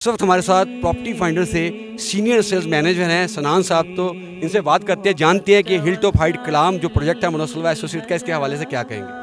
इस वक्त हमारे साथ प्रॉपर्टी फाइंडर से सीनियर सेल्स मैनेजर हैं सनान साहब। तो इनसे बात करते हैं, जानते हैं कि हिल टॉप हाइट कलाम जो प्रोजेक्ट है मनोज सलवा एसोसिएट का, इसके हवाले से क्या कहेंगे।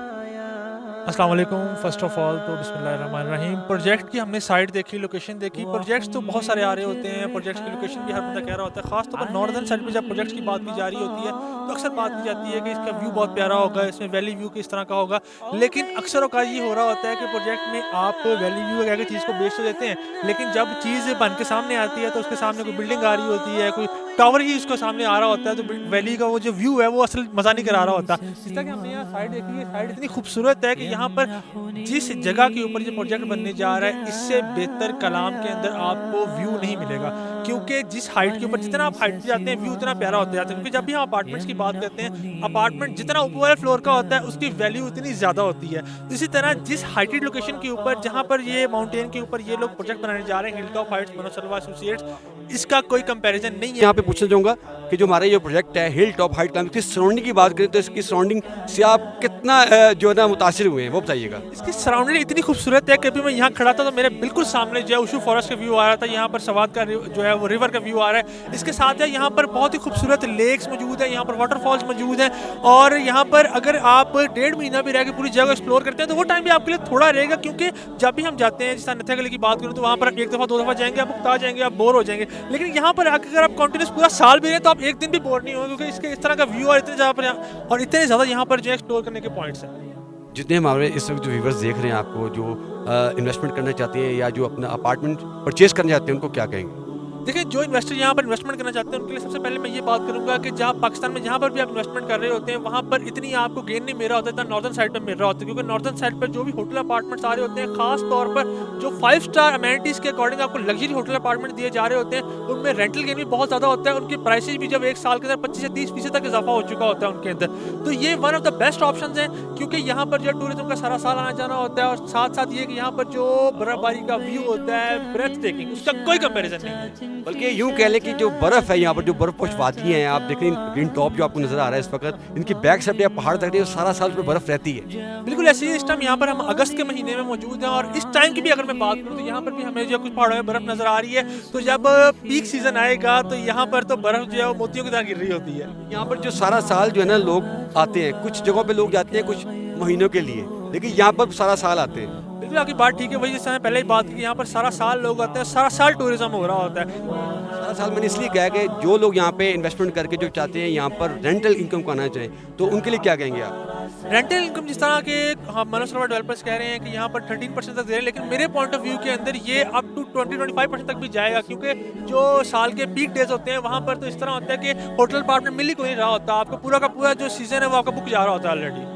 अस्सलाम वालेकुम। फ़र्स्ट ऑफ़ ऑल तो बिस्मिल्लाहिर्रहमानिर्रहीम। प्रोजेक्ट की हमने साइट देखी, लोकेशन देखी। प्रोजेक्ट्स तो बहुत सारे आ रहे होते हैं, प्रोजेक्ट्स की लोकेशन भी हर बंदा कह रहा होता है। ख़ास तौर पर नॉर्दर्न साइड पे जब प्रोजेक्ट्स की बात की जा रही होती है तो अक्सर बात की जाती है कि इसका व्यू बहुत प्यारा होगा, इसमें वैली व्यू किस तरह का होगा। लेकिन अक्सर औक़ात ये हो रहा होता है कि प्रोजेक्ट में आप वैली व्यू वगैरह की चीज़ को बेच तो देते हैं, लेकिन जब चीज़ बन के सामने आती है तो उसके सामने कोई बिल्डिंग आ रही होती है, कोई टावर ही उसको सामने आ रहा होता है, तो वैली का वो जो व्यू है वो असल मज़ा नहीं करा रहा होता। जिस तरह कि हमने यहाँ साइड देखी है, साइड इतनी खूबसूरत है कि यहाँ पर जिस जगह के ऊपर ये प्रोजेक्ट बनने जा रहा है, इससे बेहतर कलाम के अंदर आपको व्यू नहीं मिलेगा। क्योंकि जिस हाइट के ऊपर जितना आप हाइट पे जाते हैं, व्यू उतना प्यारा होता जाता है। क्योंकि जब भी हम अपार्टमेंट्स की बात करते हैं, अपार्टमेंट जितना ऊपर वाले फ्लोर का होता है, उसकी वैल्यू उतनी ज़्यादा होती है। इसी तरह जिस हाइटेड लोकेशन के ऊपर, जहाँ पर ये माउंटेन के ऊपर ये लोग प्रोजेक्ट बनाने जा रहे हैं, हिल टॉप हाइट्स मनोज सलवा एसोसिएट्स, इसका कोई कंपैरिजन नहीं है। यहाँ पे पूछना चाहूँगा कि जो हमारा ये प्रोजेक्ट है हिल टॉप हाइट कलाम, इसकी सराउंडिंग की बात करें तो इसकी सराउंडिंग से आप कितना जो है ना मुतासिर हुए हैं, वो बताइएगा। इसकी सराउंडिंग इतनी खूबसूरत है कि अभी मैं यहाँ खड़ा था तो मेरे बिल्कुल सामने जो है उशू फॉरेस्ट का व्यू आ रहा था। यहाँ पर सवाद का जो है वो रिवर का व्यू आ रहा है। इसके साथ है यहाँ पर बहुत ही खूबसूरत लेक्स मौजूद है, यहाँ पर वाटरफॉल्स मौजूद हैं। और यहाँ पर अगर आप 1.5 महीना भी रह के पूरी जगह एक्सप्लोर करते हैं तो वो टाइम भी आपके लिए थोड़ा रहेगा। क्योंकि जब भी हम जाते हैं, जैसे नथिया गली की बात करूँ तो वहाँ पर एक दफ़ा 2 दफ़ा जाएंगे, आप उकता जाएंगे, आप बोर हो जाएंगे। लेकिन यहाँ पर आकर अगर आप कंटिन्यूस पूरा साल भी रहे तो आप एक दिन भी बोर नहीं होंगे, क्योंकि इसके इस तरह का व्यू और इतने ज़्यादा यहाँ पर जो एक्सप्लोर करने के पॉइंट्स हैं। जितने हमारे इस वक्त जो व्यूवर्स देख रहे हैं आपको, जो इन्वेस्टमेंट करना चाहते हैं या जो अपना अपार्टमेंट परचेज करना चाहते हैं, उनको क्या कहेंगे। देखिए, जो इन्वेस्टर यहाँ पर इन्वेस्टमेंट करना चाहते हैं उनके लिए सबसे पहले मैं ये बात करूँगा कि जहाँ पाकिस्तान में जहाँ पर भी आप इन्वेस्टमेंट कर रहे होते हैं, वहाँ पर इतनी आपको गेन नहीं मिल रहा होता, इतना नॉर्दर्न साइड पे मिल रहा होता है। क्योंकि नॉर्दर्न साइड पर जो भी होटल अपार्टमेंट्स आ रहे होते हैं, खास तौर पर जो 5 स्टार अमेनिटीज़ के अकॉर्डिंग आपको लग्जरी होटल अपार्टमेंट दिए जा रहे होते हैं, उनमें रेंटल गेन भी बहुत ज़्यादा होता है। उनकी प्राइसेज भी जब एक साल के अंदर 25 से 30% तक इजाफा हो चुका होता है उनके अंदर। तो ये one of the best option है, क्योंकि यहाँ पर जो टूरिज्म का सारा साल आना जाना होता है। और साथ साथ ये कि यहाँ पर जो बर्फबारी का व्यू होता है, ब्रेथ टेकिंग, उसका कोई कंपेरिजन नहीं है। बल्कि यूँ कह लें कि जो बर्फ़ है यहाँ पर, जो बर्फ़पोश वादियाँ हैं, आप देखें ग्रीन टॉप जो आपको नज़र आ रहा है इस वक्त, इनकी बैक साइड या पहाड़ तक सारा साल उसमें बर्फ़ रहती है। बिल्कुल ऐसे ही इस टाइम यहाँ पर हम अगस्त के महीने में मौजूद हैं। और इस टाइम की भी अगर मैं बात करूँ तो यहाँ पर भी हमें जो कुछ पहाड़ों में बर्फ़ नज़र आ रही है। तो जब पीक सीज़न आएगा तो यहाँ पर तो बर्फ़ जो है वो मोतियों की तरह गिर रही होती है। यहाँ पर जो सारा साल जो है ना लोग आते हैं, कुछ जगहों पे लोग जाते हैं कुछ महीनों के लिए, लेकिन यहाँ पर सारा साल आते हैं। बिल्कुल आपकी बात ठीक है। वही जैसे पहले ही बात की, यहाँ पर सारा साल लोग आते हैं, सारा साल टूरिज्म हो रहा होता है। सारा साल मैंने इसलिए कहा कि जो लोग यहाँ पे इन्वेस्टमेंट करके जो चाहते हैं यहाँ पर रेंटल इनकम को आना चाहें, तो उनके लिए क्या कहेंगे आप। रेंटल इनकम जिस तरह के हम मनोज सलवा डेवलपर्स कह रहे हैं कि यहाँ पर 13% तक दे रहे हैं, लेकिन मेरे पॉइंट ऑफ व्यू के अंदर ये अप टू 20-25% तक भी जाएगा। क्योंकि जो साल के पीक डेज होते हैं वहाँ पर तो इस तरह होता है कि होटल अपार्टमेंट मिल ही कोई नहीं रहा होता। आपका पूरा का पूरा जो सीजन है वो आपका बुक जा रहा होता है ऑलरेडी।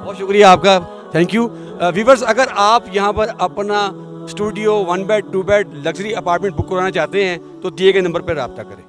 बहुत शुक्रिया आपका, थैंक यू। व्यूवर्स, अगर आप यहाँ पर अपना studio 1 bed 2 bed luxury apartment book कराना चाहते हैं तो दिए गए नंबर पर रब्ता करें।